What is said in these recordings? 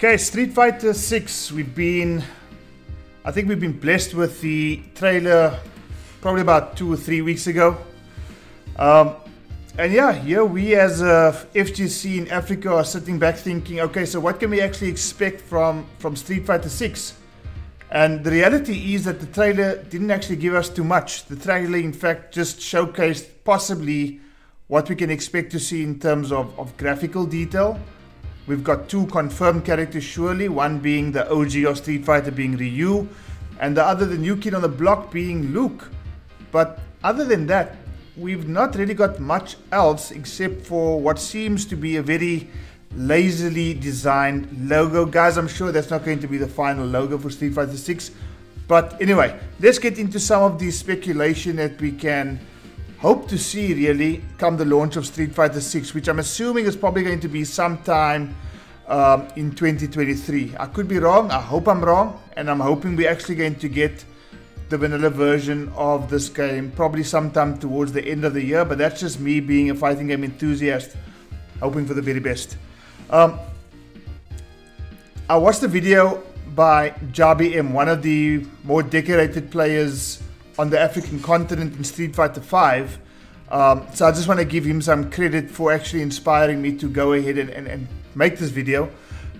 Okay, Street Fighter 6. I think we've been blessed with the trailer probably about 2 or 3 weeks ago. And yeah, here we as a FGC in Africa are sitting back thinking, okay, so what can we actually expect from Street Fighter 6? And the reality is that the trailer didn't actually give us too much. The trailer, in fact, just showcased possibly what we can expect to see in terms of graphical detail. We've got 2 confirmed characters surely, one being the OG of Street Fighter being Ryu, and the other, the new kid on the block, being Luke. But other than that, we've not really got much else except for what seems to be a very lazily designed logo. Guys, I'm sure that's not going to be the final logo for Street Fighter 6. But anyway, let's get into some of the speculation that we can hope to see really come the launch of Street Fighter 6, which I'm assuming is probably going to be sometime in 2023. I could be wrong, I hope I'm wrong, and I'm hoping we're actually going to get the vanilla version of this game probably sometime towards the end of the year, but that's just me being a fighting game enthusiast, hoping for the very best. I watched a video by JabhiM, one of the more decorated players on the African continent in Street Fighter 5. So I just want to give him some credit for actually inspiring me to go ahead and make this video.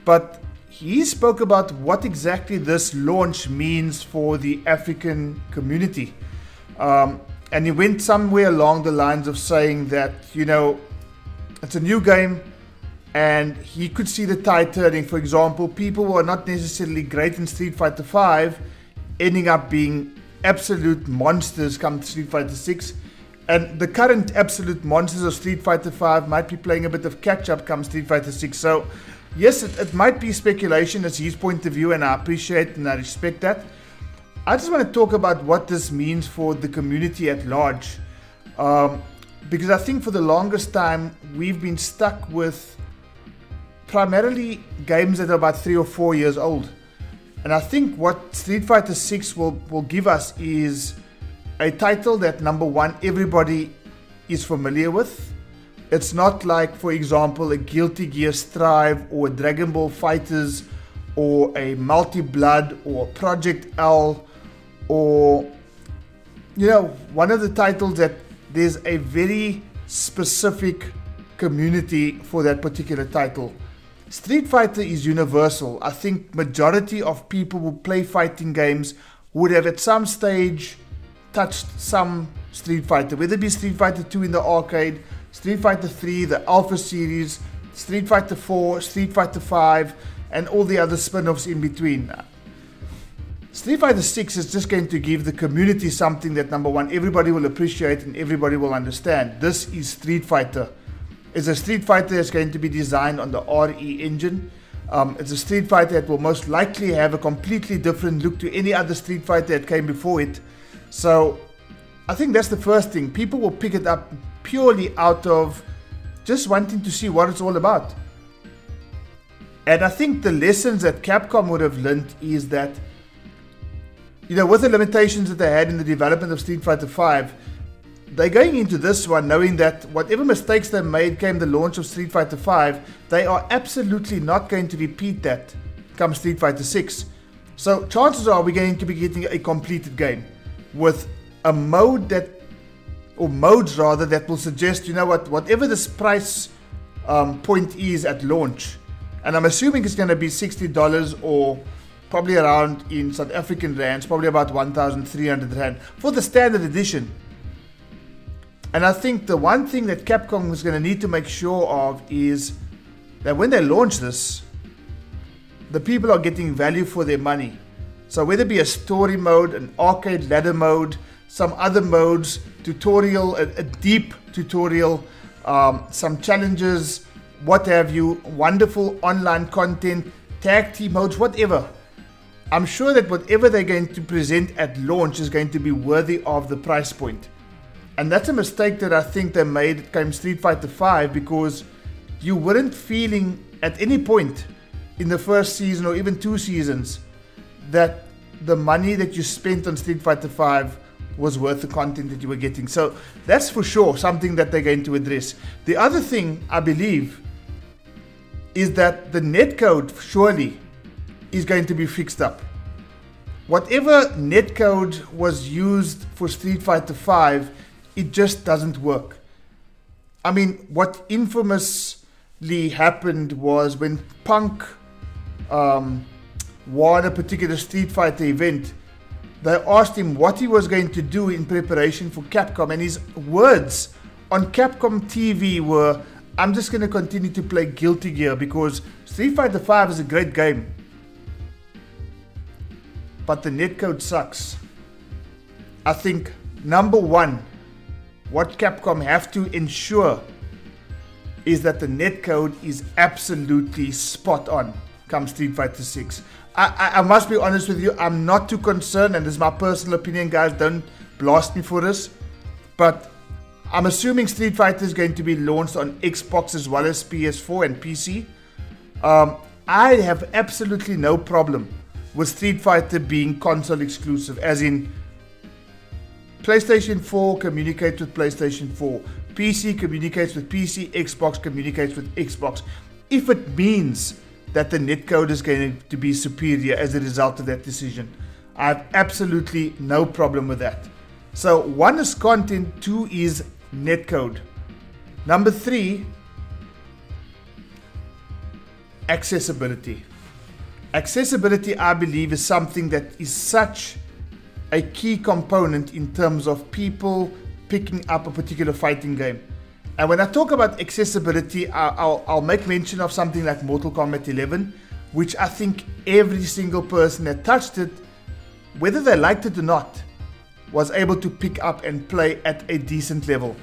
But he spoke about what exactly this launch means for the African community. And he went somewhere along the lines of saying that, you know, it's a new game and he could see the tide turning. For example, people who are not necessarily great in Street Fighter 5 ending up being absolute monsters come Street Fighter 6, and the current absolute monsters of Street Fighter 5 might be playing a bit of catch-up come Street Fighter 6. So yes, it might be speculation as his point of view, and I appreciate and I respect that. I just want to talk about what this means for the community at large, because I think for the longest time we've been stuck with primarily games that are about 3 or 4 years old. And I think what Street Fighter 6 will give us is a title that, number one, everybody is familiar with. It's not like, for example, a Guilty Gear Strive or a Dragon Ball Fighters or a Multi Blood or Project L, or, you know, one of the titles that there's a very specific community for that particular title. Street Fighter is universal. I think majority of people who play fighting games would have at some stage touched some Street Fighter, whether it be Street Fighter 2 in the arcade, Street Fighter 3, the Alpha series, Street Fighter 4, Street Fighter 5, and all the other spin-offs in between. Street Fighter 6 is just going to give the community something that, number one, everybody will appreciate and everybody will understand. This is Street Fighter. It's a Street Fighter that's going to be designed on the RE engine. It's a Street Fighter that will most likely have a completely different look to any other Street Fighter that came before it. So I think that's the first thing. People will pick it up purely out of just wanting to see what it's all about. And I think the lessons that Capcom would have learned is that, you know, with the limitations that they had in the development of Street Fighter 5, they're going into this one knowing that whatever mistakes they made came the launch of Street Fighter 5, they are absolutely not going to repeat that come Street Fighter 6. So chances are we're going to be getting a completed game with a mode that, or modes rather, that will suggest, you know what, whatever this price point is at launch, and I'm assuming it's going to be $60 or probably around in South African rands, probably about 1,300 rand for the standard edition. And I think the one thing that Capcom is going to need to make sure of is that when they launch this, the people are getting value for their money. So whether it be a story mode, an arcade ladder mode, some other modes, tutorial, a deep tutorial, some challenges, what have you, wonderful online content, tag team modes, whatever. I'm sure that whatever they're going to present at launch is going to be worthy of the price point. And that's a mistake that I think they made came Street Fighter 5, because you weren't feeling at any point in the first season or even 2 seasons that the money that you spent on Street Fighter 5 was worth the content that you were getting. So that's for sure something that they're going to address. The other thing I believe is that the netcode surely is going to be fixed up. Whatever netcode was used for Street Fighter V, it just doesn't work. I mean, what infamously happened was when Punk won a particular Street Fighter event, they asked him what he was going to do in preparation for Capcom, and his words on Capcom TV were, "I'm just going to continue to play Guilty Gear because Street Fighter V is a great game, but the netcode sucks." I think, number one, what Capcom have to ensure is that the netcode is absolutely spot on come Street Fighter 6. I must be honest with you, I'm not too concerned, and this is my personal opinion, guys, don't blast me for this, but I'm assuming Street Fighter is going to be launched on Xbox as well as PS4 and PC. I have absolutely no problem with Street Fighter being console exclusive, as in PlayStation 4 communicates with PlayStation 4, PC communicates with PC, Xbox communicates with Xbox. If it means that the netcode is going to be superior as a result of that decision, I have absolutely no problem with that. So 1 is content, 2 is netcode. Number 3, accessibility. Accessibility, I believe, is something that is such a key component in terms of people picking up a particular fighting game. And when I talk about accessibility, I'll make mention of something like Mortal Kombat 11, which I think every single person that touched it, whether they liked it or not, was able to pick up and play at a decent level.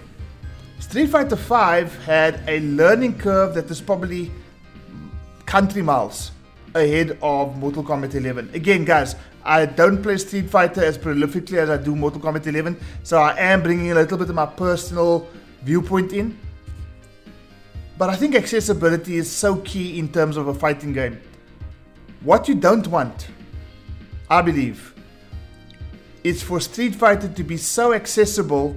Street Fighter V had a learning curve that is probably country miles ahead of Mortal Kombat 11. Again, guys, I don't play Street Fighter as prolifically as I do Mortal Kombat 11, so I am bringing a little bit of my personal viewpoint in. But I think accessibility is so key in terms of a fighting game. What you don't want, I believe, is for Street Fighter to be so accessible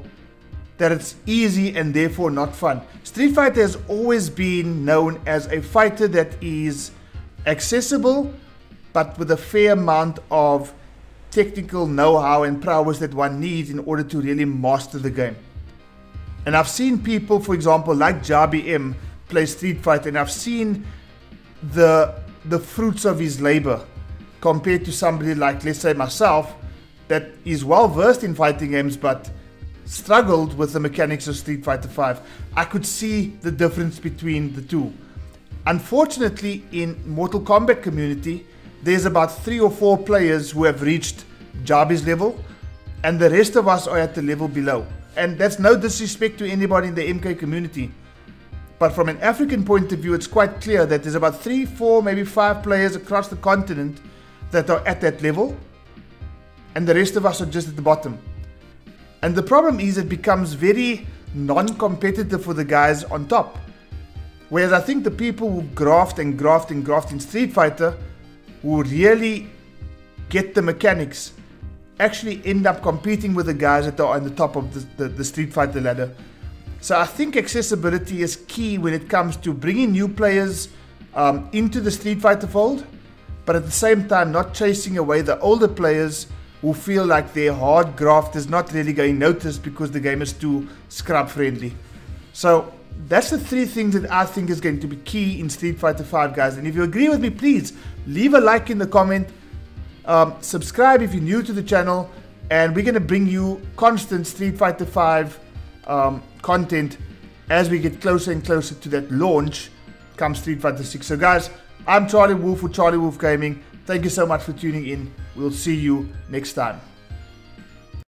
that it's easy and therefore not fun. Street Fighter has always been known as a fighter that is accessible, but with a fair amount of technical know-how and prowess that one needs in order to really master the game. And I've seen people, for example, like JabhiM play Street Fighter, and I've seen the fruits of his labor compared to somebody like, let's say, myself, that is well versed in fighting games but struggled with the mechanics of Street Fighter V. I could see the difference between the two. Unfortunately, in Mortal Kombat community, there's about 3 or 4 players who have reached JabhiM's level, and the rest of us are at the level below. And that's no disrespect to anybody in the MK community, but from an African point of view, it's quite clear that there's about 3, 4, maybe 5 players across the continent that are at that level, and the rest of us are just at the bottom. And the problem is it becomes very non-competitive for the guys on top. Whereas I think the people who graft and graft and graft in Street Fighter, who really get the mechanics, actually end up competing with the guys that are on the top of the Street Fighter ladder. So I think accessibility is key when it comes to bringing new players into the Street Fighter fold, but at the same time not chasing away the older players who feel like their hard graft is not really going noticed because the game is too scrub friendly. So that's the 3 things that I think is going to be key in Street Fighter V, guys. And if you agree with me, please leave a like in the comment. Subscribe if you're new to the channel, and we're going to bring you constant Street Fighter V content as we get closer and closer to that launch come Street Fighter 6. So guys, I'm Charlie Wolf for CharlieWolfGaming. Thank you so much for tuning in. We'll see you next time.